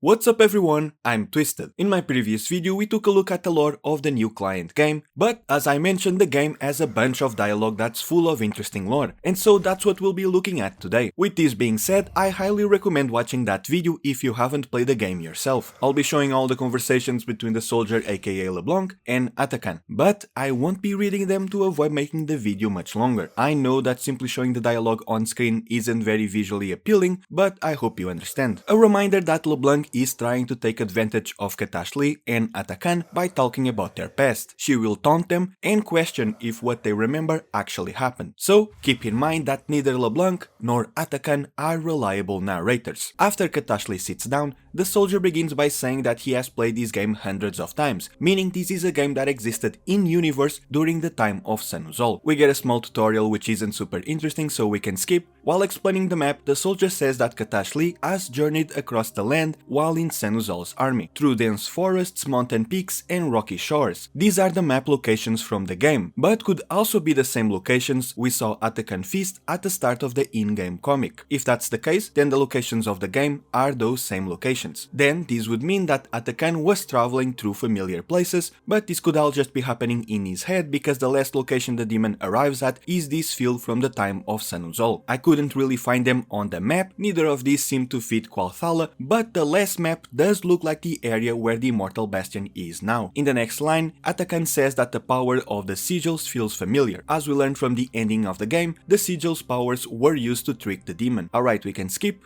What's up everyone, I'm Twisted. In my previous video we took a look at the lore of the new client game, but as I mentioned the game has a bunch of dialogue that's full of interesting lore, and so that's what we'll be looking at today. With this being said, I highly recommend watching that video if you haven't played the game yourself. I'll be showing all the conversations between the soldier aka LeBlanc and Atakhan, but I won't be reading them to avoid making the video much longer. I know that simply showing the dialogue on screen isn't very visually appealing, but I hope you understand. A reminder that LeBlanc is trying to take advantage of Katash-Li and Atakhan by talking about their past. She will taunt them and question if what they remember actually happened. So keep in mind that neither LeBlanc nor Atakhan are reliable narrators. After Katash-Li sits down, the soldier begins by saying that he has played this game hundreds of times, meaning this is a game that existed in universe during the time of Sahn-Uzal. We get a small tutorial which isn't super interesting, so we can skip. While explaining the map, the soldier says that Katash-Li has journeyed across the land while in Sahn-Uzal's army, through dense forests, mountain peaks and rocky shores. These are the map locations from the game, but could also be the same locations we saw Atakhan feast at the start of the in-game comic. If that's the case, then the locations of the game are those same locations. Then this would mean that Atakhan was traveling through familiar places, but this could all just be happening in his head because the last location the demon arrives at is this field from the time of Sahn-Uzal. I couldn't really find them on the map, neither of these seem to fit Qualthala, but the last map does look like the area where the Immortal Bastion is now. In the next line, Atakhan says that the power of the sigils feels familiar. As we learned from the ending of the game, the sigils powers were used to trick the demon. Alright, we can skip.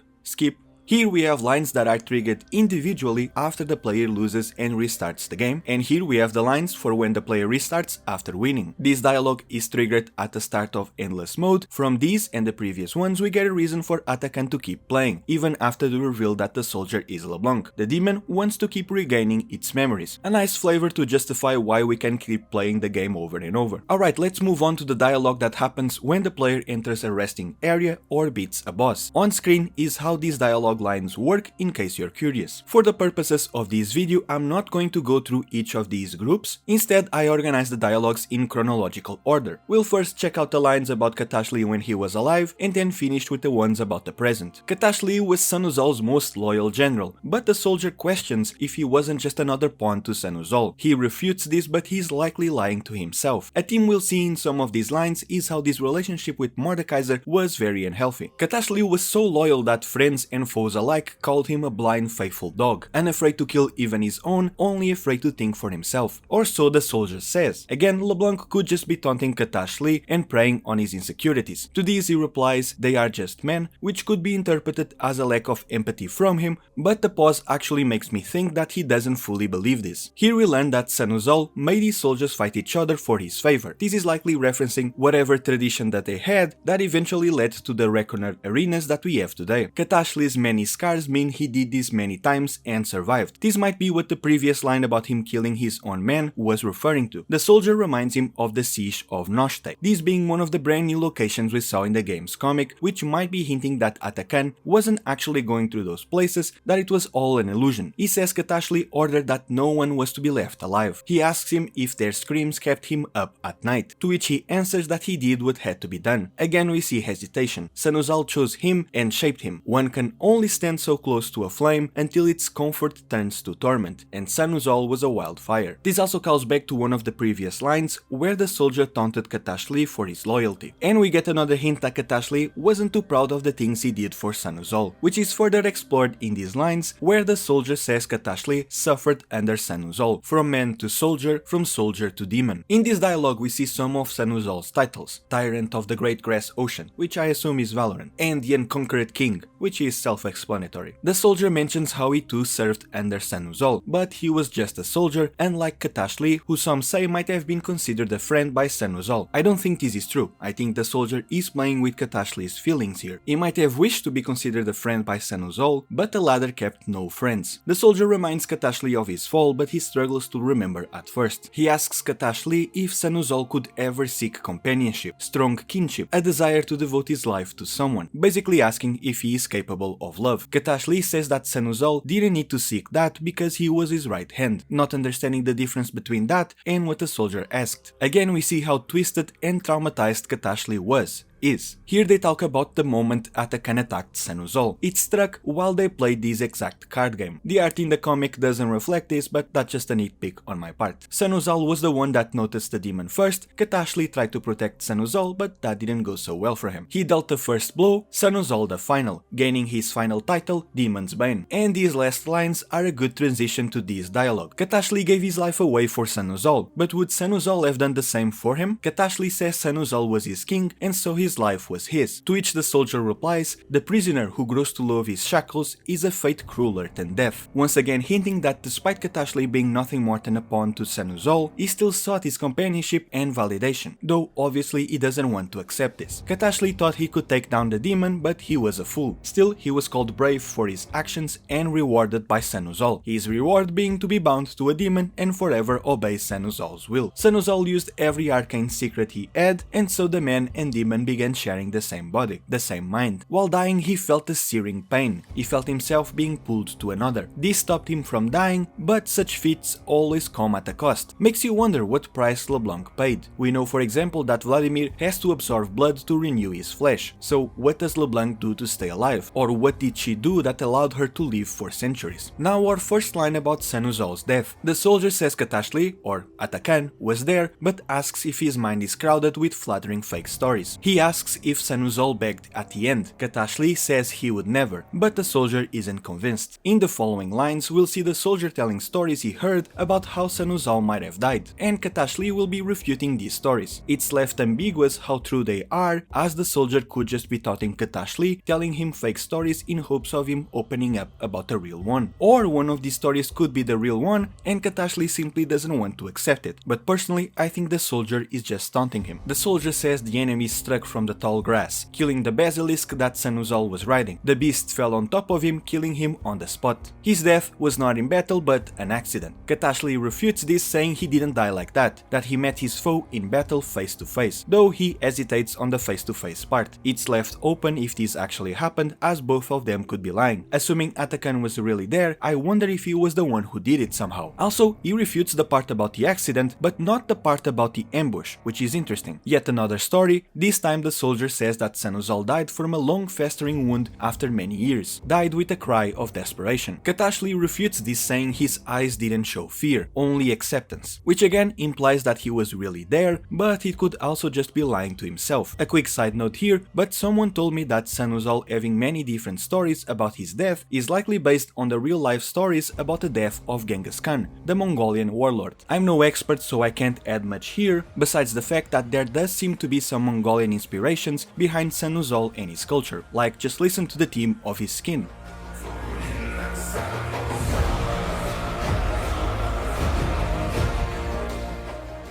Here we have lines that are triggered individually after the player loses and restarts the game, and here we have the lines for when the player restarts after winning. This dialogue is triggered at the start of Endless Mode. From these and the previous ones we get a reason for Atakhan to keep playing, even after the reveal that the soldier is LeBlanc. The demon wants to keep regaining its memories. A nice flavor to justify why we can keep playing the game over and over. Alright, let's move on to the dialogue that happens when the player enters a resting area or beats a boss. On screen is how this dialogue lines work in case you're curious. For the purposes of this video, I'm not going to go through each of these groups. Instead, I organize the dialogues in chronological order. We'll first check out the lines about Katash-Li when he was alive, and then finish with the ones about the present. Katash-Li was Sahn-Uzal's most loyal general, but the soldier questions if he wasn't just another pawn to Sahn-Uzal. He refutes this, but he's likely lying to himself. A theme we'll see in some of these lines is how this relationship with Mordekaiser was very unhealthy. Katash-Li was so loyal that friends and foes alike called him a blind faithful dog, unafraid to kill even his own, only afraid to think for himself. Or so the soldier says. Again, LeBlanc could just be taunting Katash-Li and preying on his insecurities. To this he replies, they are just men, which could be interpreted as a lack of empathy from him, but the pause actually makes me think that he doesn't fully believe this. Here we learn that Sahn-Uzal made his soldiers fight each other for his favor. This is likely referencing whatever tradition that they had that eventually led to the Reckoner arenas that we have today. Katash-Li's many scars mean he did this many times and survived. This might be what the previous line about him killing his own men was referring to. The soldier reminds him of the siege of Noxus, this being one of the brand new locations we saw in the game's comic, which might be hinting that Atakhan wasn't actually going through those places, that it was all an illusion. He says Katash-Li ordered that no one was to be left alive. He asks him if their screams kept him up at night, to which he answers that he did what had to be done. Again we see hesitation. Sahn-Uzal chose him and shaped him. One can only stand so close to a flame until its comfort turns to torment, and Sahn-Uzal was a wildfire. This also calls back to one of the previous lines where the soldier taunted Katash-Li for his loyalty. And we get another hint that Katash-Li wasn't too proud of the things he did for Sahn-Uzal, which is further explored in these lines where the soldier says Katash-Li suffered under Sahn-Uzal, from man to soldier, from soldier to demon. In this dialogue we see some of Sahn-Uzal's titles: Tyrant of the Great Grass Ocean, which I assume is Valorant, and the Unconquered King, which is self-explanatory. The soldier mentions how he too served under Sahn-Uzal, but he was just a soldier, unlike Katash-Li, who some say might have been considered a friend by Sahn-Uzal. I don't think this is true. I think the soldier is playing with Katash-Li's feelings here. He might have wished to be considered a friend by Sahn-Uzal, but the latter kept no friends. The soldier reminds Katash-Li of his fall, but he struggles to remember at first. He asks Katash-Li if Sahn-Uzal could ever seek companionship, strong kinship, a desire to devote his life to someone, basically asking if he is capable of love. Katash-Li says that Sahn-Uzal didn't need to seek that because he was his right hand, not understanding the difference between that and what the soldier asked. Again we see how twisted and traumatized Katash-Li was. is. Here they talk about the moment Atakhan attacked Sahn-Uzal. It struck while they played this exact card game. The art in the comic doesn't reflect this, but that's just a neat pick on my part. Sahn-Uzal was the one that noticed the demon first. Katash-Li tried to protect Sahn-Uzal, but that didn't go so well for him. He dealt the first blow, Sahn-Uzal the final, gaining his final title, Demon's Bane. And these last lines are a good transition to this dialogue. Katash-Li gave his life away for Sahn-Uzal, but would Sahn-Uzal have done the same for him? Katash-Li says Sahn-Uzal was his king, and so his life was his. To which the soldier replies, the prisoner who grows to love his shackles is a fate crueler than death. Once again hinting that despite Katash-Li being nothing more than a pawn to Sahn-Uzal, he still sought his companionship and validation, though obviously he doesn't want to accept this. Katash-Li thought he could take down the demon, but he was a fool. Still, he was called brave for his actions and rewarded by Sahn-Uzal, his reward being to be bound to a demon and forever obey Sahn-Uzal's will. Sahn-Uzal used every arcane secret he had, and so the man and demon began sharing the same body, the same mind. While dying, he felt a searing pain. He felt himself being pulled to another. This stopped him from dying, but such feats always come at a cost. Makes you wonder what price LeBlanc paid. We know, for example, that Vladimir has to absorb blood to renew his flesh. So what does LeBlanc do to stay alive? Or what did she do that allowed her to live for centuries? Now our first line about Sahn-Uzal's death. The soldier says Katash-Li, or Atakhan, was there, but asks if his mind is crowded with flattering fake stories. He asks if Sahn-Uzal begged at the end. Katash-Li says he would never, but the soldier isn't convinced. In the following lines, we'll see the soldier telling stories he heard about how Sahn-Uzal might have died, and Katash-Li will be refuting these stories. It's left ambiguous how true they are, as the soldier could just be taunting Katash-Li, telling him fake stories in hopes of him opening up about the real one. Or one of these stories could be the real one, and Katash-Li simply doesn't want to accept it. But personally, I think the soldier is just taunting him. The soldier says the enemy struck from the tall grass, killing the basilisk that Sahn-Uzal was riding. The beast fell on top of him, killing him on the spot. His death was not in battle, but an accident. Katash-Li refutes this, saying he didn't die like that he met his foe in battle face to face, though he hesitates on the face to face part. It's left open if this actually happened, as both of them could be lying. Assuming Atakhan was really there, I wonder if he was the one who did it somehow. Also, he refutes the part about the accident, but not the part about the ambush, which is interesting. Yet another story. This time the soldier says that Sahn-Uzal died from a long festering wound after many years, died with a cry of desperation. Katash-Li refutes this, saying his eyes didn't show fear, only acceptance, which again implies that he was really there, but it could also just be lying to himself. A quick side note here, but someone told me that Sahn-Uzal having many different stories about his death is likely based on the real life stories about the death of Genghis Khan, the Mongolian warlord. I'm no expert, so I can't add much here, besides the fact that there does seem to be some Mongolian inspirations behind Sahn-Uzal and his culture, like just listen to the theme of his skin.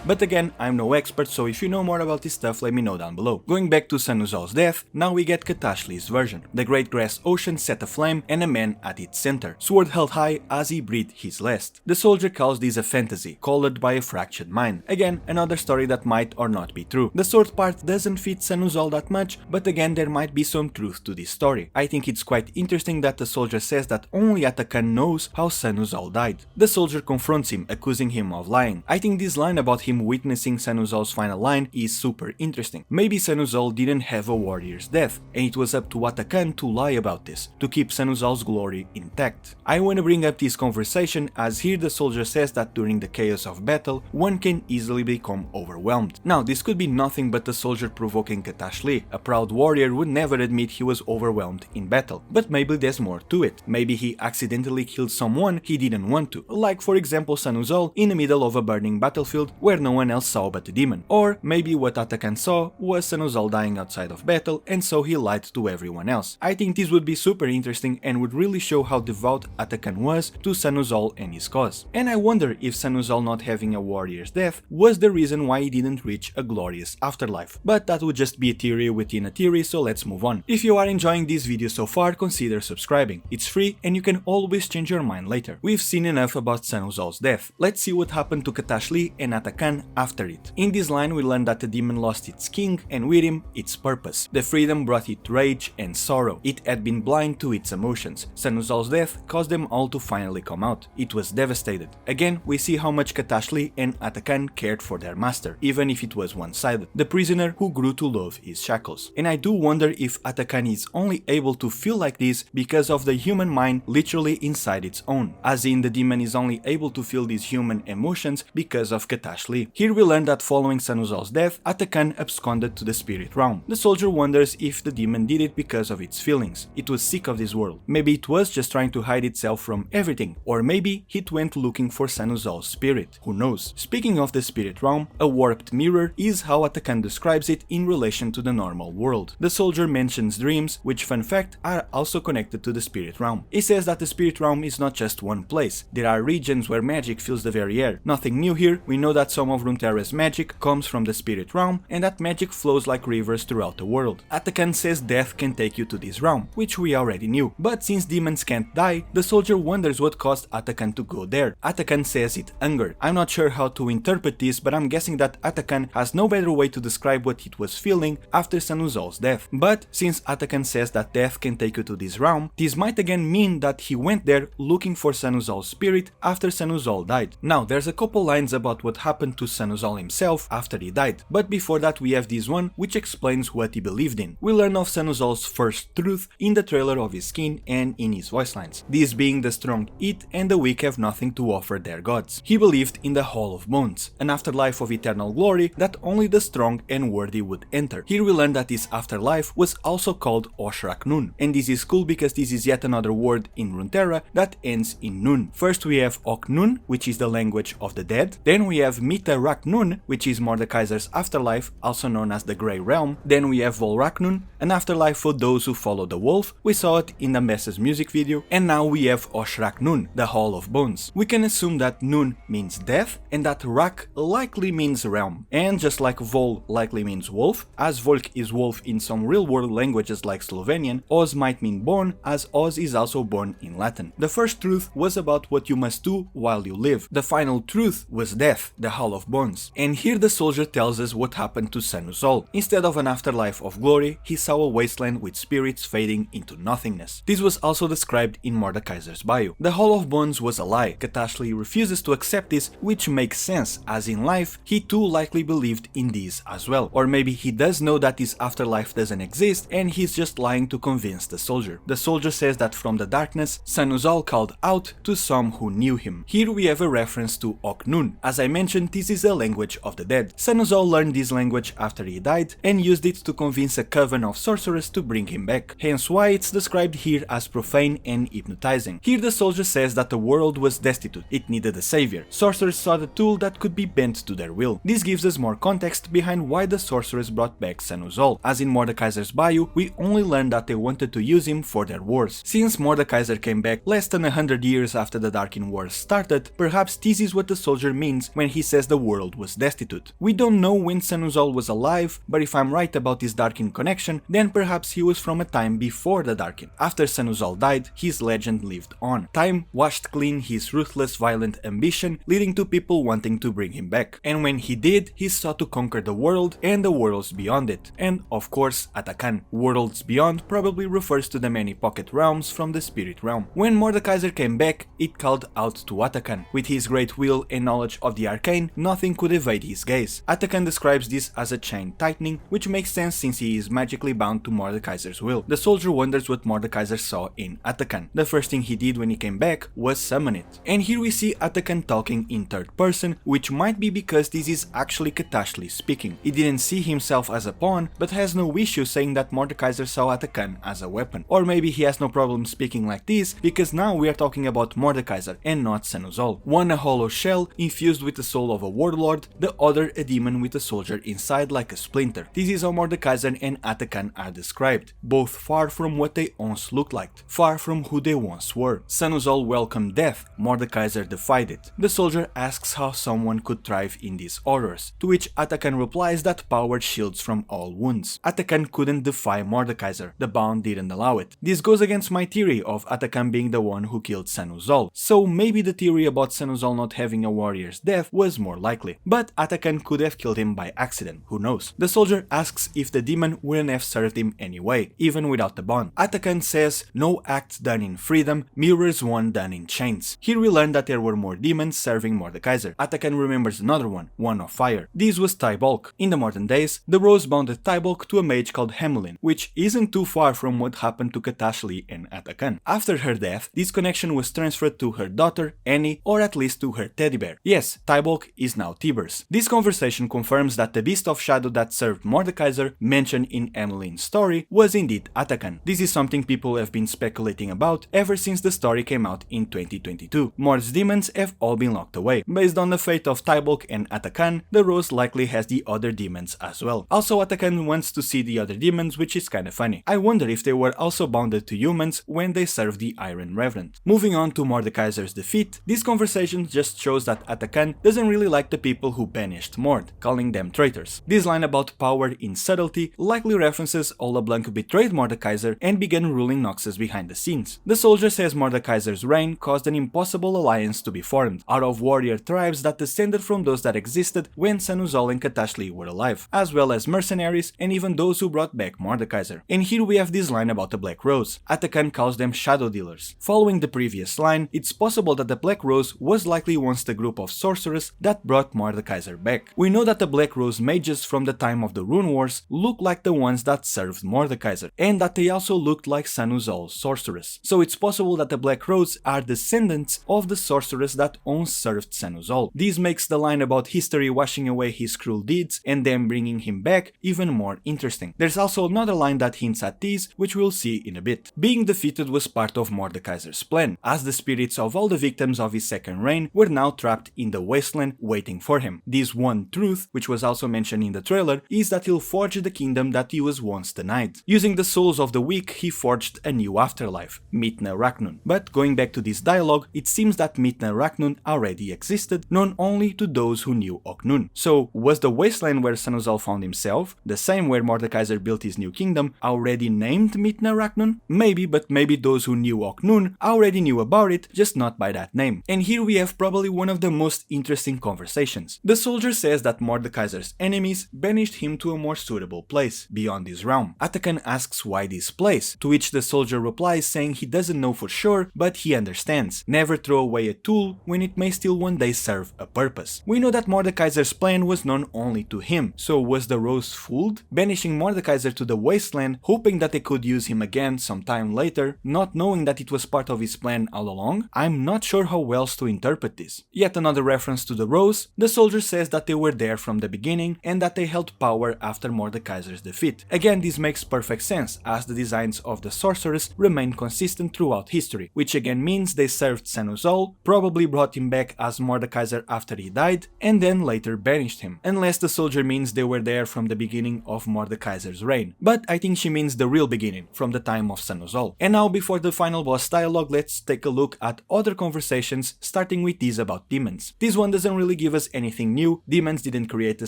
But again, I'm no expert, so if you know more about this stuff, let me know down below. Going back to Sahn-Uzal's death, now we get Katash-Li's version. The great grass ocean set aflame and a man at its center, sword held high as he breathed his last. The soldier calls this a fantasy, colored by a fractured mind. Again, another story that might or not be true. The sword part doesn't fit Sahn-Uzal that much, but again there might be some truth to this story. I think it's quite interesting that the soldier says that only Atakhan knows how Sahn-Uzal died. The soldier confronts him, accusing him of lying. I think this line about him witnessing Sahn-Uzal's final line is super interesting. Maybe Sahn-Uzal didn't have a warrior's death, and it was up to Atakhan to lie about this, to keep Sahn-Uzal's glory intact. I wanna bring up this conversation as here the soldier says that during the chaos of battle, one can easily become overwhelmed. Now this could be nothing but the soldier provoking Katash-Li. A proud warrior would never admit he was overwhelmed in battle, but maybe there's more to it. Maybe he accidentally killed someone he didn't want to, like for example Sahn-Uzal in the middle of a burning battlefield where no one else saw but the demon. Or maybe what Atakhan saw was Sahn-Uzal dying outside of battle, and so he lied to everyone else. I think this would be super interesting and would really show how devout Atakhan was to Sahn-Uzal and his cause. And I wonder if Sahn-Uzal not having a warrior's death was the reason why he didn't reach a glorious afterlife. But that would just be a theory within a theory, so let's move on. If you are enjoying this video so far, consider subscribing. It's free and you can always change your mind later. We've seen enough about Sahn-Uzal's death. Let's see what happened to Katash-Li and Atakhan Atakhan After it. In this line we learn that the demon lost its king and with him its purpose. The freedom brought it rage and sorrow. It had been blind to its emotions. Sahn-Uzal's death caused them all to finally come out. It was devastated. Again, we see how much Katash-Li and Atakhan cared for their master, even if it was one-sided. The prisoner who grew to love his shackles. And I do wonder if Atakhan is only able to feel like this because of the human mind literally inside its own, as in the demon is only able to feel these human emotions because of Katash-Li. Here we learn that following Sahn-Uzal's death, Atakhan absconded to the spirit realm. The soldier wonders if the demon did it because of its feelings. It was sick of this world. Maybe it was just trying to hide itself from everything, or maybe it went looking for Sahn-Uzal's spirit. Who knows? Speaking of the spirit realm, a warped mirror is how Atakhan describes it in relation to the normal world. The soldier mentions dreams, which, fun fact, are also connected to the spirit realm. He says that the spirit realm is not just one place. There are regions where magic fills the very air. Nothing new here. We know that some of Runeterra's magic comes from the spirit realm and that magic flows like rivers throughout the world. Atakhan says death can take you to this realm, which we already knew. But since demons can't die, the soldier wonders what caused Atakhan to go there. Atakhan says it anger. I'm not sure how to interpret this, but I'm guessing that Atakhan has no better way to describe what it was feeling after Sahn-Uzal's death. But since Atakhan says that death can take you to this realm, this might again mean that he went there looking for Sahn-Uzal's spirit after Sahn-Uzal died. Now, there's a couple lines about what happened to Sahn-Uzal himself after he died, but before that we have this one which explains what he believed in. We learn of Sahn-Uzal's first truth in the trailer of his skin and in his voice lines, these being the strong eat and the weak have nothing to offer their gods. He believed in the Hall of Bones, an afterlife of eternal glory that only the strong and worthy would enter. Here we learn that this afterlife was also called Oshrak-Nun, and this is cool because this is yet another word in Runeterra that ends in Nun. First we have Ok-Nun, which is the language of the dead, then we have Mita-Rak-Nun, which is Mordekaiser's afterlife, also known as the Grey Realm, then we have Vol-Rak-Nun, an afterlife for those who follow the wolf, we saw it in the Messa's music video, and now we have Oshrak-Nun, the Hall of Bones. We can assume that Nun means death, and that Rak likely means realm, and just like Vol likely means wolf, as Volk is wolf in some real-world languages like Slovenian, Oz might mean born, as Oz is also born in Latin. The first truth was about what you must do while you live. The final truth was death, the Hall of Bones. And here the soldier tells us what happened to Sahn-Uzal. Instead of an afterlife of glory, he saw a wasteland with spirits fading into nothingness. This was also described in Mordekaiser's bio. The Hall of Bones was a lie. Katash-Li refuses to accept this, which makes sense, as in life, he too likely believed in this as well. Or maybe he does know that this afterlife doesn't exist and he's just lying to convince the soldier. The soldier says that from the darkness, Sahn-Uzal called out to some who knew him. Here we have a reference to Ok-Nun. As I mentioned, this is a language of the dead. Sahn-Uzal learned this language after he died and used it to convince a coven of sorcerers to bring him back, hence why it's described here as profane and hypnotizing. Here the soldier says that the world was destitute, it needed a savior. Sorcerers sought a tool that could be bent to their will. This gives us more context behind why the sorcerers brought back Sahn-Uzal, as in Mordekaiser's bio we only learned that they wanted to use him for their wars. Since Mordekaiser came back less than 100 years after the Darkin Wars started, perhaps this is what the soldier means when he says the world was destitute. We don't know when Sahn-Uzal was alive, but if I'm right about this Darkin connection, then perhaps he was from a time before the Darkin. After Sahn-Uzal died, his legend lived on. Time washed clean his ruthless, violent ambition, leading to people wanting to bring him back. And when he did, he sought to conquer the world and the worlds beyond it. And, of course, Atakhan. Worlds beyond probably refers to the many pocket realms from the spirit realm. When Mordekaiser came back, it called out to Atakhan. With his great will and knowledge of the arcane, nothing could evade his gaze. Atakhan describes this as a chain tightening, which makes sense since he is magically bound to Mordekaiser's will. The soldier wonders what Mordekaiser saw in Atakhan. The first thing he did when he came back was summon it. And here we see Atakhan talking in third person, which might be because this is actually Katash-Li speaking. He didn't see himself as a pawn, but has no issue saying that Mordekaiser saw Atakhan as a weapon. Or maybe he has no problem speaking like this, because now we are talking about Mordekaiser and not Sahn-Uzal. One a hollow shell infused with the soul of a warlord, the other a demon with a soldier inside like a splinter. This is how Mordekaiser and Atakhan are described, both far from what they once looked like, far from who they once were. Sahn-Uzal welcomed death, Mordekaiser defied it. The soldier asks how someone could thrive in these horrors, to which Atakhan replies that power shields from all wounds. Atakhan couldn't defy Mordekaiser, the bond didn't allow it. This goes against my theory of Atakhan being the one who killed Sahn-Uzal, so maybe the theory about Sahn-Uzal not having a warrior's death was more likely. But Atakhan could have killed him by accident, who knows. The soldier asks if the demon wouldn't have served him anyway, even without the bond. Atakhan says no act done in freedom mirrors one done in chains. Here we learn that there were more demons serving Mordekaiser. Atakhan remembers another one of fire. This was Tybalk. In the modern days, the Rose bounded Tybalk to a mage called Hamelin, which isn't too far from what happened to Katash-Li and Atakhan. After her death, this connection was transferred to her daughter, Annie, or at least to her teddy bear. Yes, Tybalk is now Tiber's. This conversation confirms that the Beast of Shadow that served Mordekaiser, mentioned in Hamelin's story, was indeed Atakhan. This is something people have been speculating about ever since the story came out in 2022. Mord's demons have all been locked away. Based on the fate of Tybalk and Atakhan, the Rose likely has the other demons as well. Also, Atakhan wants to see the other demons, which is kinda funny. I wonder if they were also bounded to humans when they served the Iron Revenant. Moving on to Mordekaiser's defeat, this conversation just shows that Atakhan doesn't really like the people who banished Mord, calling them traitors. This line about power in subtlety likely references how LeBlanc betrayed Mordekaiser and began ruling Noxus behind the scenes. The soldier says Mordekaiser's reign caused an impossible alliance to be formed, out of warrior tribes that descended from those that existed when Sahn-Uzal and Katash-Li were alive, as well as mercenaries and even those who brought back Mordekaiser. And here we have this line about the Black Rose. Atakhan calls them shadow dealers. Following the previous line, it's possible that the Black Rose was likely once the group of sorcerers that brought Mordekaiser back. We know that the Black Rose mages from the time of the Rune Wars look like the ones that served Mordekaiser, and that they also looked like Sahn-Uzal's sorceress. So it's possible that the Black Rose are descendants of the sorceress that once served Sahn-Uzal. This makes the line about history washing away his cruel deeds and then bringing him back even more interesting. There's also another line that hints at this, which we'll see in a bit. Being defeated was part of Mordekaiser's plan, as the spirits of all the victims of his second reign were now trapped in the wasteland waiting for him. This one truth, which was also mentioned in the trailer, is that he'll forge the kingdom that he was once denied. Using the souls of the weak, he forged a new afterlife, Mitna Raknun. But going back to this dialogue, it seems that Mitna Raknun already existed, known only to those who knew Oknun. So, was the wasteland where Sahn-Uzal found himself, the same where Mordekaiser built his new kingdom, already named Mitna Raknun? Maybe, but maybe those who knew Oknun already knew about it, just not by that name. And here we have probably one of the most interesting conversations. The soldier says that Mordekaiser's enemies banished him to a more suitable place, beyond his realm. Atakhan asks why this place, to which the soldier replies saying he doesn't know for sure, but he understands. Never throw away a tool when it may still one day serve a purpose. We know that Mordekaiser's plan was known only to him, so was the Rose fooled? Banishing Mordekaiser to the wasteland, hoping that they could use him again sometime later, not knowing that it was part of his plan all along? I'm not sure how else to interpret this. Yet another reference to the Rose, the soldier says that they were there from the beginning and that they held power after Mordekaiser's defeat. Again, this makes perfect sense, as the designs of the sorceress remain consistent throughout history, which again means they served Sahn-Uzal, probably brought him back as Mordekaiser after he died, and then later banished him. Unless the soldier means they were there from the beginning of Mordekaiser's reign. But I think she means the real beginning, from the time of Sahn-Uzal. And now, before the final boss dialogue, let's take a look at other conversations, starting with these about demons. This one doesn't really give us anything new. Demons didn't create the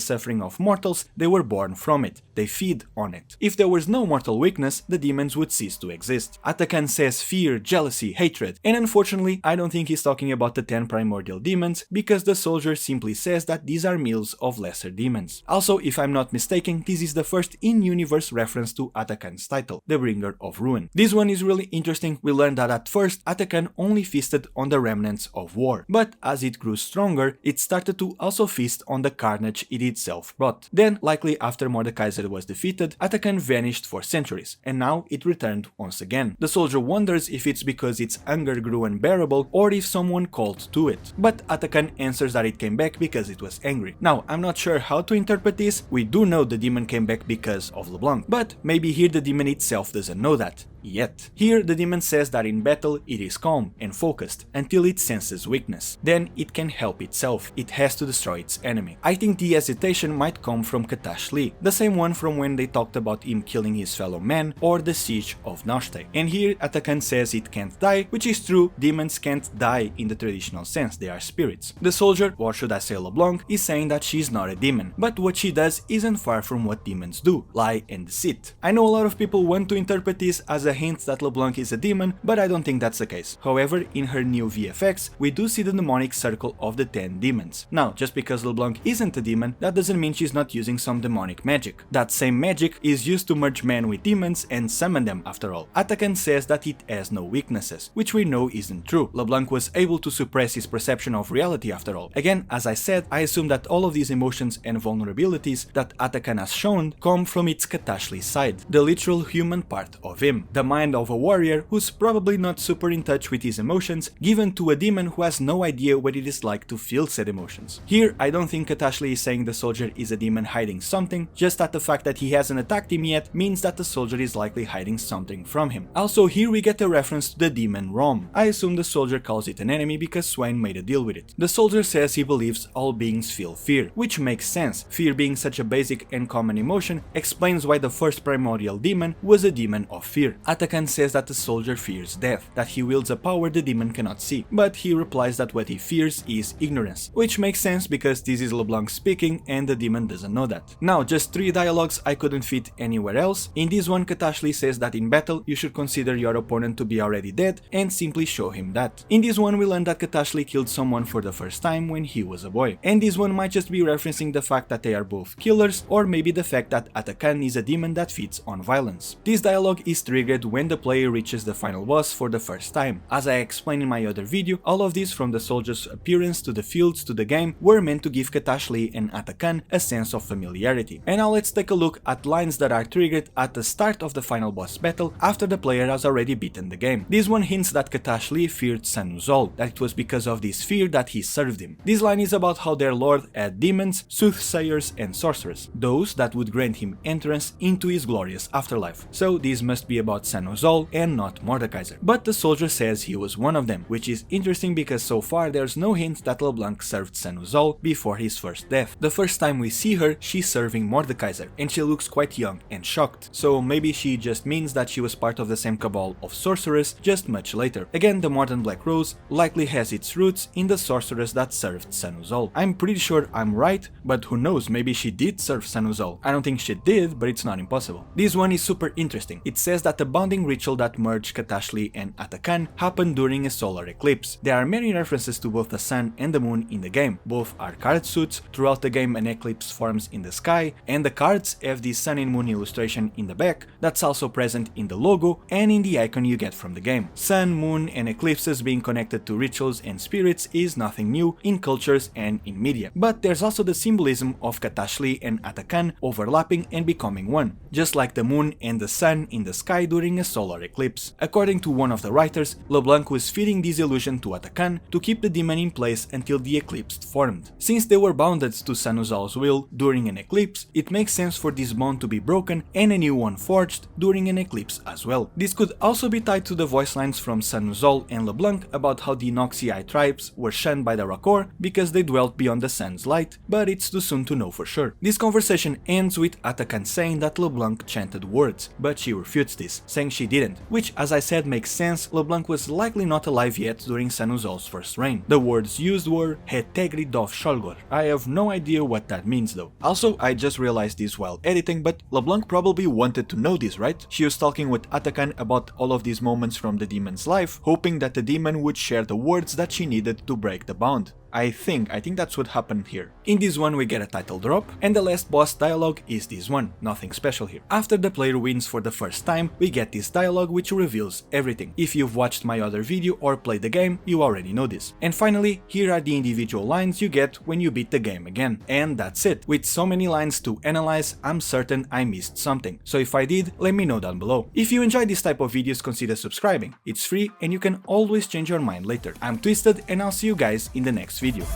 suffering of mortals, they were born from it. They feed on it. If there was no mortal weakness, the demons would cease to exist. Atakhan says fear, jealousy, hatred, and unfortunately, I don't think he's talking about the 10 primordial demons, because the soldier simply says that these are meals of lesser demons. Also, if I'm not mistaken, this is the first in-universe reference to Atakhan's title, the Bringer of Ruin. This one is really interesting. We learned that at first, Atakhan only feasted on the remnants of war, but as it grew stronger, it started to also feast on the carnage it itself brought. Then, likely after Mordekaiser was defeated, Atakhan vanished for centuries, and now it returned once again. The soldier wonders if it's because its hunger grew unbearable or if someone called to it, but Atakhan answers that it came back because it was angry. Now, I'm not sure how to interpret this. We do know the demon came back because of LeBlanc, but maybe here the demon itself doesn't know that. Yet. Here the demon says that in battle it is calm and focused until it senses weakness. Then it can help itself. It has to destroy its enemy. I think the hesitation might come from Katash-Li, the same one from when they talked about him killing his fellow man or the siege of Noxus. And here Atakhan says it can't die, which is true. Demons can't die in the traditional sense, they are spirits. The soldier, or should I say LeBlanc, is saying that she's not a demon, but what she does isn't far from what demons do, lie and deceit. I know a lot of people want to interpret this as a a hint that LeBlanc is a demon, but I don't think that's the case. However, in her new VFX, we do see the demonic circle of the 10 demons. Now, just because LeBlanc isn't a demon, that doesn't mean she's not using some demonic magic. That same magic is used to merge men with demons and summon them after all. Atakhan says that it has no weaknesses, which we know isn't true. LeBlanc was able to suppress his perception of reality after all. Again, as I said, I assume that all of these emotions and vulnerabilities that Atakhan has shown come from its Katash-Li side, the literal human part of him, the mind of a warrior who's probably not super in touch with his emotions, given to a demon who has no idea what it is like to feel said emotions. Here, I don't think Katash-Li is saying the soldier is a demon hiding something, just that the fact that he hasn't attacked him yet means that the soldier is likely hiding something from him. Also, here we get a reference to the demon Rom. I assume the soldier calls it an enemy because Swain made a deal with it. The soldier says he believes all beings feel fear, which makes sense. Fear being such a basic and common emotion explains why the first primordial demon was a demon of fear. Atakhan says that the soldier fears death, that he wields a power the demon cannot see, but he replies that what he fears is ignorance, which makes sense because this is LeBlanc speaking and the demon doesn't know that. Now, just 3 dialogues I couldn't fit anywhere else. In this one, Katash-Li says that in battle you should consider your opponent to be already dead and simply show him that. In this one we learn that Katash-Li killed someone for the first time when he was a boy, and this one might just be referencing the fact that they are both killers, or maybe the fact that Atakhan is a demon that feeds on violence. This dialogue is triggered when the player reaches the final boss for the first time. As I explained in my other video, all of this, from the soldier's appearance to the fields to the game, were meant to give Katash-Li and Atakhan a sense of familiarity. And now let's take a look at lines that are triggered at the start of the final boss battle after the player has already beaten the game. This one hints that Katash-Li feared Sahn-Uzal, that it was because of this fear that he served him. This line is about how their lord had demons, soothsayers and sorcerers, those that would grant him entrance into his glorious afterlife. So this must be about Sahn-Uzal and not Mordekaiser. But the soldier says he was one of them, which is interesting because so far there's no hint that LeBlanc served Sahn-Uzal before his first death. The first time we see her, she's serving Mordekaiser, and she looks quite young and shocked, so maybe she just means that she was part of the same cabal of sorcerers just much later. Again, the modern Black Rose likely has its roots in the sorceress that served Sahn-Uzal. I'm pretty sure I'm right, but who knows, maybe she did serve Sahn-Uzal. I don't think she did, but it's not impossible. This one is super interesting. It says that the bonding ritual that merged Katash-Li and Atakhan happened during a solar eclipse. There are many references to both the sun and the moon in the game. Both are card suits. Throughout the game an eclipse forms in the sky, and the cards have the sun and moon illustration in the back that's also present in the logo and in the icon you get from the game. Sun, moon and eclipses being connected to rituals and spirits is nothing new in cultures and in media. But there's also the symbolism of Katash-Li and Atakhan overlapping and becoming one, just like the moon and the sun in the sky during a solar eclipse. According to one of the writers, LeBlanc was feeding this illusion to Atakhan to keep the demon in place until the eclipse formed. Since they were bounded to Sahn-Uzal's will during an eclipse, it makes sense for this bond to be broken and a new one forged during an eclipse as well. This could also be tied to the voice lines from Sahn-Uzal and LeBlanc about how the Noxii tribes were shunned by the Rakor because they dwelt beyond the sun's light, but it's too soon to know for sure. This conversation ends with Atakhan saying that LeBlanc chanted words, but she refutes this, saying she didn't, which, as I said, makes sense. LeBlanc was likely not alive yet during Sahn-Uzal's first reign. The words used were Hetegri Dov Sholgor. I have no idea what that means though. Also, I just realized this while editing, but LeBlanc probably wanted to know this, right? She was talking with Atakhan about all of these moments from the demon's life, hoping that the demon would share the words that she needed to break the bond. I think that's what happened here. In this one we get a title drop, and the last boss dialogue is this one, nothing special here. After the player wins for the first time, we get this dialogue which reveals everything. If you've watched my other video or played the game, you already know this. And finally, here are the individual lines you get when you beat the game again. And that's it. With so many lines to analyze, I'm certain I missed something. So if I did, let me know down below. If you enjoy this type of videos, consider subscribing. It's free and you can always change your mind later. I'm Twisted and I'll see you guys in the next video.